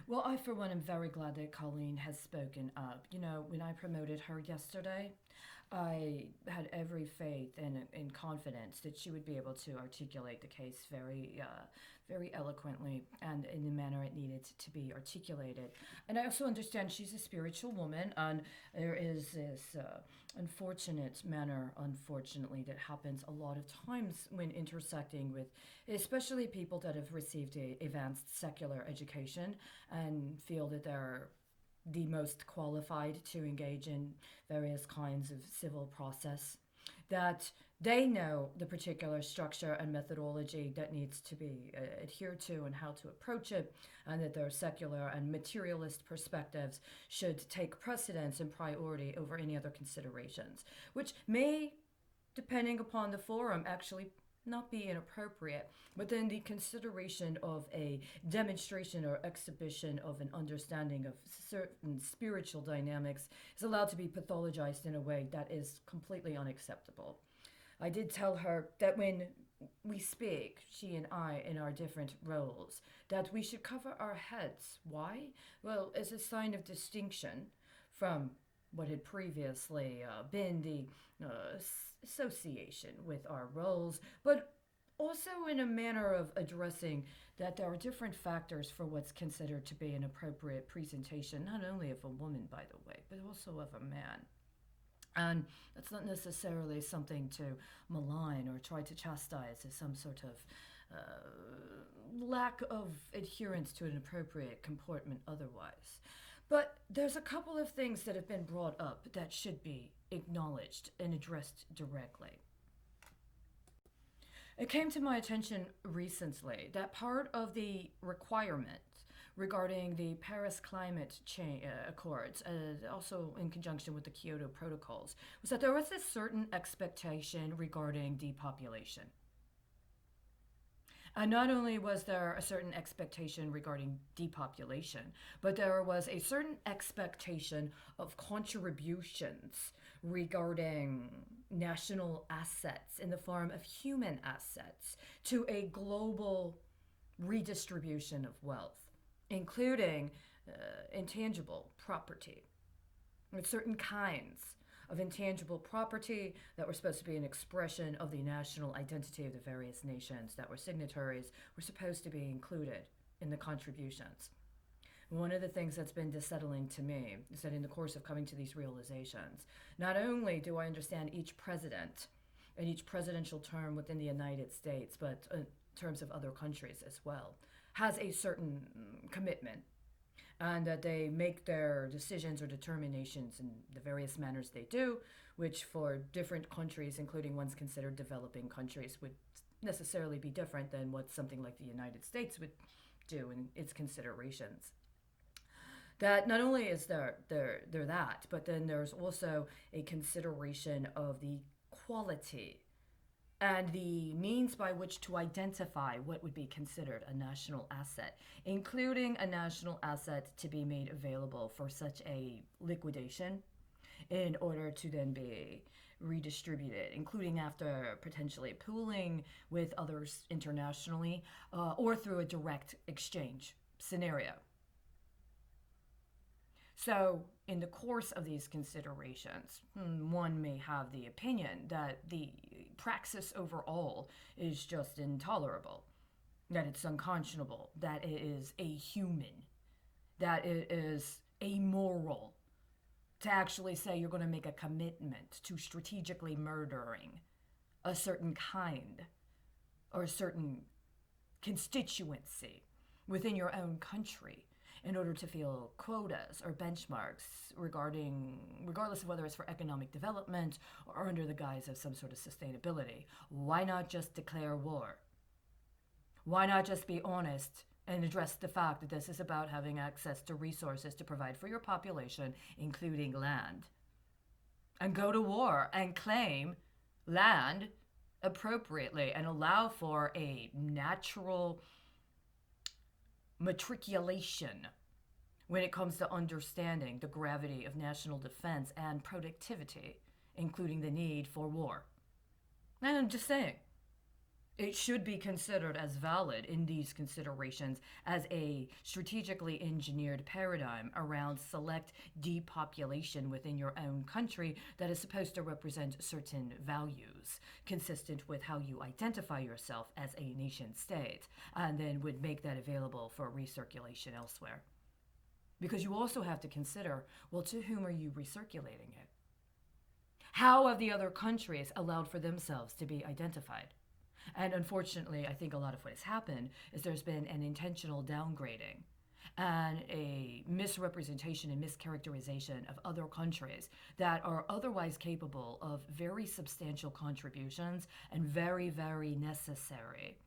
Well, I, for one, am very glad that Colleen has spoken up. You know, when I promoted her yesterday, I had every faith and confidence that she would be able to articulate the case very eloquently and in the manner it needed to be articulated. And I also understand she's a spiritual woman, and there is this unfortunate manner, unfortunately, that happens a lot of times when intersecting with, especially people that have received a advanced secular education and feel that they're the most qualified to engage in various kinds of civil process, that they know the particular structure and methodology that needs to be adhered to and how to approach it, and that their secular and materialist perspectives should take precedence and priority over any other considerations, which may, depending upon the forum, actually not be inappropriate, but then the consideration of a demonstration or exhibition of an understanding of certain spiritual dynamics is allowed to be pathologized in a way that is completely unacceptable. I did tell her that when we speak, she and I, in our different roles, that we should cover our heads. Why? Well, as a sign of distinction from what had previously been the uh, association with our roles, but also in a manner of addressing that there are different factors for what's considered to be an appropriate presentation, not only of a woman, by the way, but also of a man. And that's not necessarily something to malign or try to chastise as some sort of lack of adherence to an appropriate comportment otherwise. But there's a couple of things that have been brought up that should be acknowledged and addressed directly. It came to my attention recently that part of the requirement regarding the Paris Climate Accords, also in conjunction with the Kyoto Protocols, was that there was a certain expectation regarding depopulation. And not only was there a certain expectation regarding depopulation, but there was a certain expectation of contributions regarding national assets in the form of human assets to a global redistribution of wealth, including intangible property, with certain kinds of intangible property that were supposed to be an expression of the national identity of the various nations that were signatories were supposed to be included in the contributions. One of the things that's been dissettling to me is that in the course of coming to these realizations, not only do I understand each president and each presidential term within the United States, but in terms of other countries as well, has a certain commitment, and that they make their decisions or determinations in the various manners they do, which for different countries, including ones considered developing countries, would necessarily be different than what something like the United States would do in its considerations. That not only is there that, but then there's also a consideration of the quality and the means by which to identify what would be considered a national asset, including a national asset to be made available for such a liquidation in order to then be redistributed, including after potentially pooling with others internationally or through a direct exchange scenario. So, in the course of these considerations, one may have the opinion that the praxis overall is just intolerable, that it's unconscionable, that it is ahuman, that it is amoral to actually say you're going to make a commitment to strategically murdering a certain kind or a certain constituency within your own country in order to fill quotas or benchmarks regardless of whether it's for economic development or under the guise of some sort of sustainability. Why not just declare war? Why not just be honest and address the fact that this is about having access to resources to provide for your population, including land? And go to war and claim land appropriately and allow for a natural matriculation when it comes to understanding the gravity of national defense and productivity, including the need for war. And I'm just saying, It should be considered as valid in these considerations as a strategically engineered paradigm around select depopulation within your own country that is supposed to represent certain values consistent with how you identify yourself as a nation state, and then would make that available for recirculation elsewhere. Because you also have to consider, well, to whom are you recirculating it? How have the other countries allowed for themselves to be identified? And unfortunately, I think a lot of what has happened is there's been an intentional downgrading and a misrepresentation and mischaracterization of other countries that are otherwise capable of very substantial contributions and very, very necessary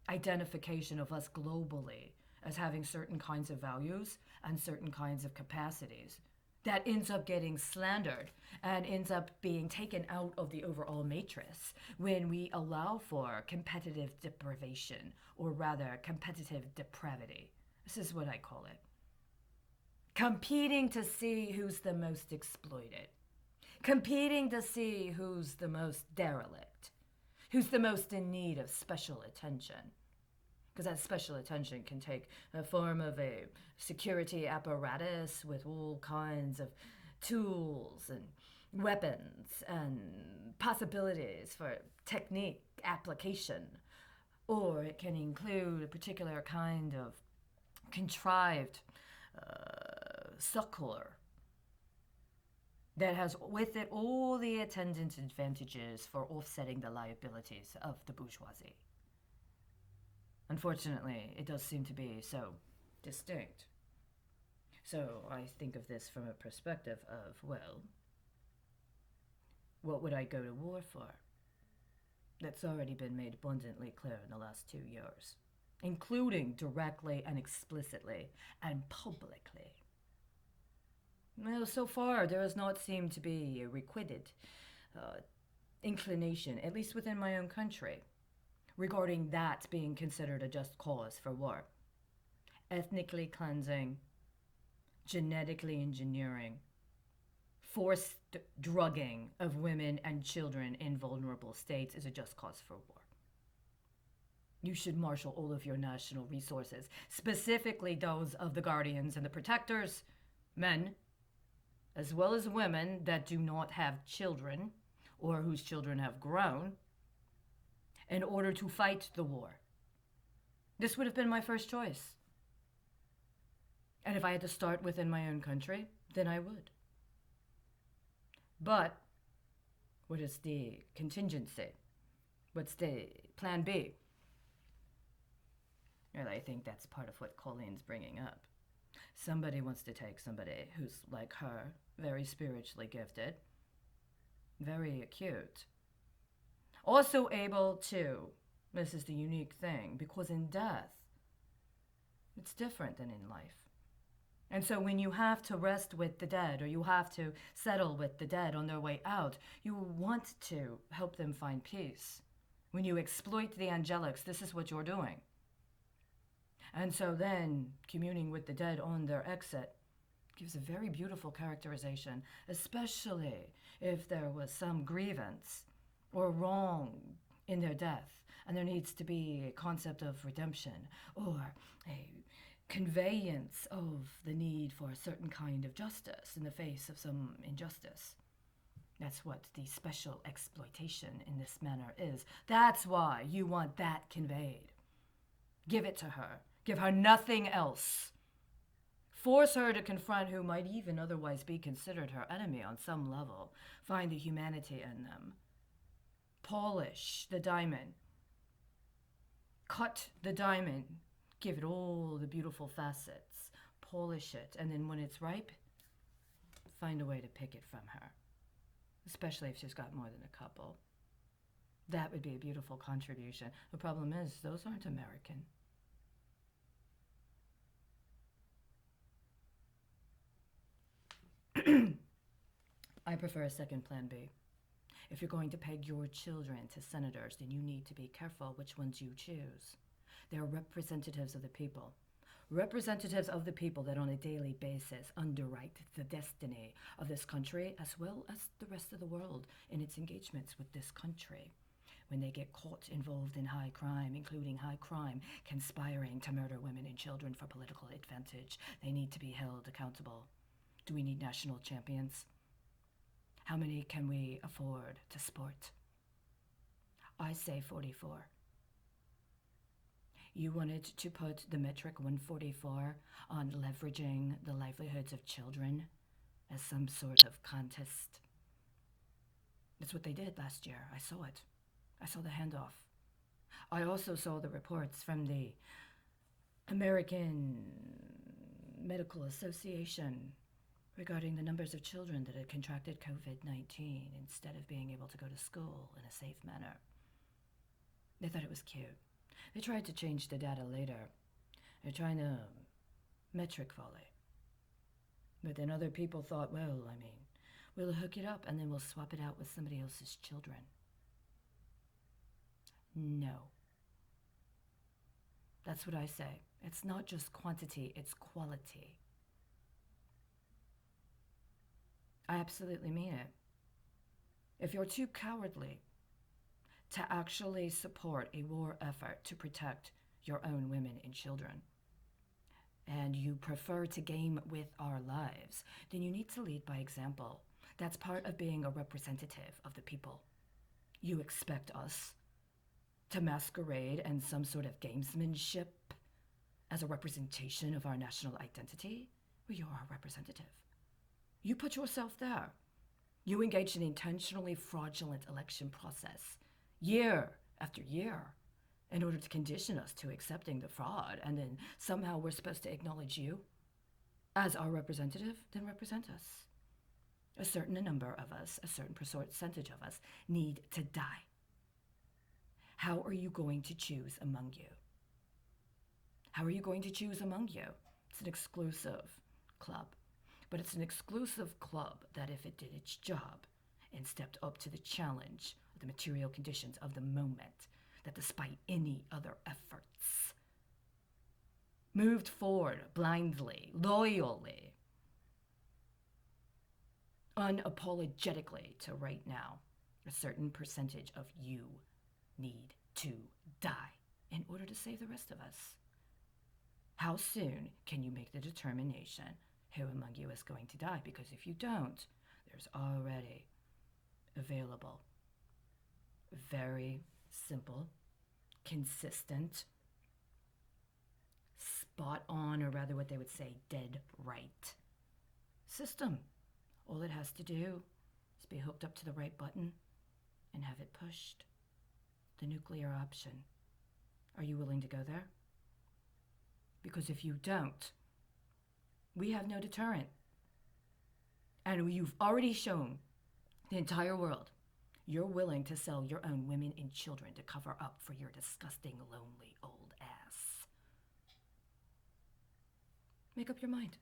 identification of us globally as having certain kinds of values and certain kinds of capacities that ends up getting slandered and ends up being taken out of the overall matrix when we allow for competitive deprivation, or rather competitive depravity. This is what I call it. Competing to see who's the most exploited. Competing to see who's the most derelict. Who's the most in need of special attention. Because that special attention can take a form of a security apparatus with all kinds of tools and weapons and possibilities for technique application. Or it can include a particular kind of contrived succor that has with it all the attendant advantages for offsetting the liabilities of the bourgeoisie. Unfortunately, it does seem to be so distinct. So I think of this from a perspective of, well, what would I go to war for? That's already been made abundantly clear in the last 2 years, including directly and explicitly and publicly. Well, so far there has not seemed to be a requited inclination, at least within my own country, regarding that being considered a just cause for war. Ethnically cleansing, genetically engineering, forced drugging of women and children in vulnerable states is a just cause for war. You should marshal all of your national resources, specifically those of the guardians and the protectors, men, as well as women that do not have children or whose children have grown, in order to fight the war. This would have been my first choice. And if I had to start within my own country, then I would. But what is the contingency? What's the plan B? And I think that's part of what Colleen's bringing up. Somebody wants to take somebody who's like her, very spiritually gifted, very acute, also able to, this is the unique thing, because in death, it's different than in life. And so when you have to rest with the dead, or you have to settle with the dead on their way out, you want to help them find peace. When you exploit the angelics, this is what you're doing. And so then, communing with the dead on their exit gives a very beautiful characterization, especially if there was some grievance or wrong in their death, and there needs to be a concept of redemption or a conveyance of the need for a certain kind of justice in the face of some injustice. That's what the special exploitation in this manner is. That's why you want that conveyed. Give it to her. Give her nothing else. Force her to confront who might even otherwise be considered her enemy on some level. Find the humanity in them. Polish the diamond. Cut the diamond. Give it all the beautiful facets. Polish it. And then when it's ripe, find a way to pick it from her. Especially if she's got more than a couple. That would be a beautiful contribution. The problem is, those aren't American. I prefer a second plan B. If you're going to peg your children to senators, then you need to be careful which ones you choose. They're representatives of the people. Representatives of the people that on a daily basis underwrite the destiny of this country as well as the rest of the world in its engagements with this country. when they get caught involved in high crime, including high crime, conspiring to murder women and children for political advantage. They need to be held accountable. Do we need national champions? How many can we afford to sport? I say 44. You wanted to put the metric 144 on leveraging the livelihoods of children as some sort of contest. That's what they did last year. I saw it. I saw the handoff. I also saw the reports from the American Medical Association regarding the numbers of children that had contracted COVID-19 instead of being able to go to school in a safe manner. They thought it was cute. They tried to change the data later. They're trying to metric volley. But then other people thought, well, we'll hook it up and then we'll swap it out with somebody else's children. No. That's what I say. It's not just quantity, it's quality. I absolutely mean it. If you're too cowardly to actually support a war effort to protect your own women and children, and you prefer to game with our lives, then you need to lead by example. That's part of being a representative of the people. You expect us to masquerade in some sort of gamesmanship as a representation of our national identity? Well, you're our representative. You put yourself there. You engaged in an intentionally fraudulent election process year after year in order to condition us to accepting the fraud, and then somehow we're supposed to acknowledge you as our representative? Then represent us. A certain number of us, a certain percentage of us, need to die. How are you going to choose among you? How are you going to choose among you? It's an exclusive club. But it's an exclusive club that, if it did its job and stepped up to the challenge of the material conditions of the moment, that despite any other efforts, moved forward blindly, loyally, unapologetically to right now, a certain percentage of you need to die in order to save the rest of us. How soon can you make the determination who among you is going to die? Because if you don't, there's already available very simple, consistent, spot on, or rather what they would say, dead right system. All it has to do is be hooked up to the right button and have it pushed. The nuclear option. Are you willing to go there? Because if you don't, we have no deterrent. And you've already shown the entire world you're willing to sell your own women and children to cover up for your disgusting, lonely old ass. Make up your mind.